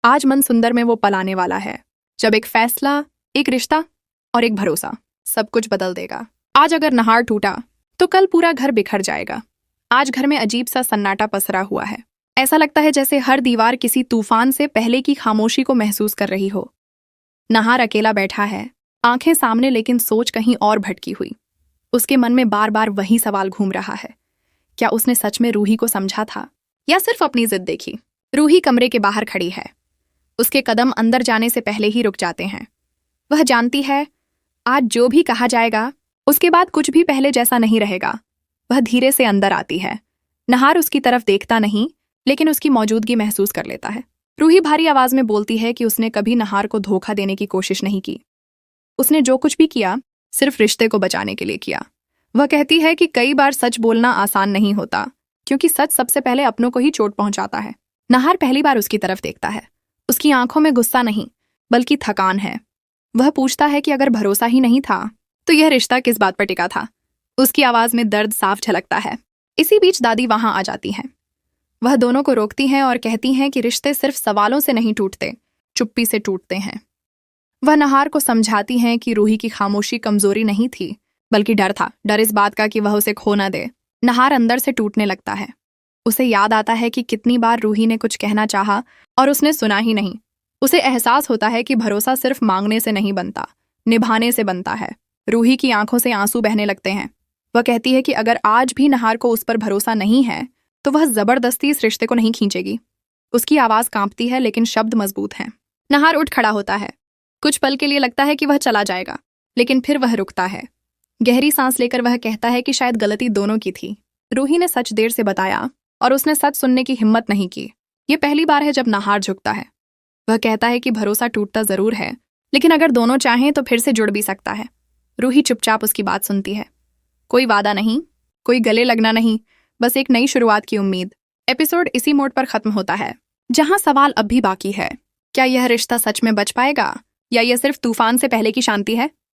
आज मन सुंदर में वो पल आने वाला है जब एक फैसला, एक रिश्ता और एक भरोसा सब कुछ बदल देगा। आज अगर नहार टूटा तो कल पूरा घर बिखर जाएगा। आज घर में अजीब सा सन्नाटा पसरा हुआ है। ऐसा लगता है जैसे हर दीवार किसी तूफान से पहले की खामोशी को महसूस कर रही हो। नहार अकेला बैठा है, आंखें सामने, लेकिन सोच कहीं और भटकी हुई। उसके मन में बार बार वही सवाल घूम रहा है, क्या उसने सच में रूही को समझा था या सिर्फ अपनी जिद देखी। रूही कमरे के बाहर खड़ी है। उसके कदम अंदर जाने से पहले ही रुक जाते हैं। वह जानती है आज जो भी कहा जाएगा उसके बाद कुछ भी पहले जैसा नहीं रहेगा। वह धीरे से अंदर आती है। नहार उसकी तरफ देखता नहीं, लेकिन उसकी मौजूदगी महसूस कर लेता है। रूही भारी आवाज में बोलती है कि उसने कभी नहार को धोखा देने की कोशिश नहीं की। उसने जो कुछ भी किया सिर्फ रिश्ते को बचाने के लिए किया। वह कहती है कि कई बार सच बोलना आसान नहीं होता, क्योंकि सच सबसे पहले अपनों को ही चोट पहुंचाता है। नहार पहली बार उसकी तरफ देखता है। उसकी आंखों में गुस्सा नहीं बल्कि थकान है। वह पूछता है कि अगर भरोसा ही नहीं था तो यह रिश्ता किस बात पर टिका था। उसकी आवाज में दर्द साफ झलकता है। इसी बीच दादी वहां आ जाती हैं। वह दोनों को रोकती हैं और कहती हैं कि रिश्ते सिर्फ सवालों से नहीं टूटते, चुप्पी से टूटते हैं। वह नहार को समझाती हैं कि रूही की खामोशी कमजोरी नहीं थी बल्कि डर था। डर इस बात का कि वह उसे खो न दे। नहार अंदर से टूटने लगता है। उसे याद आता है कि कितनी बार रूही ने कुछ कहना चाहा और उसने सुना ही नहीं। उसे एहसास होता है कि भरोसा सिर्फ मांगने से नहीं बनता, निभाने से बनता है। रूही की आंखों से आंसू बहने लगते हैं। वह कहती है कि अगर आज भी नहार को उस पर भरोसा नहीं है तो वह जबरदस्ती इस रिश्ते को नहीं खींचेगी। उसकी आवाज कांपती है, लेकिन शब्द मजबूत हैं। नहार उठ खड़ा होता है। कुछ पल के लिए लगता है कि वह चला जाएगा, लेकिन फिर वह रुकता है। गहरी सांस लेकर वह कहता है कि शायद गलती दोनों की थी। रूही ने सच देर से बताया और उसने सच सुनने की हिम्मत नहीं की। यह पहली बार है जब नहार झुकता है। वह कहता है कि भरोसा टूटता जरूर है, लेकिन अगर दोनों चाहें तो फिर से जुड़ भी सकता है। रूही चुपचाप उसकी बात सुनती है। कोई वादा नहीं, कोई गले लगना नहीं, बस एक नई शुरुआत की उम्मीद। एपिसोड इसी मोड पर खत्म होता है, जहां सवाल अब भी बाकी है। क्या यह रिश्ता सच में बच पाएगा या यह सिर्फ तूफान से पहले की शांति है?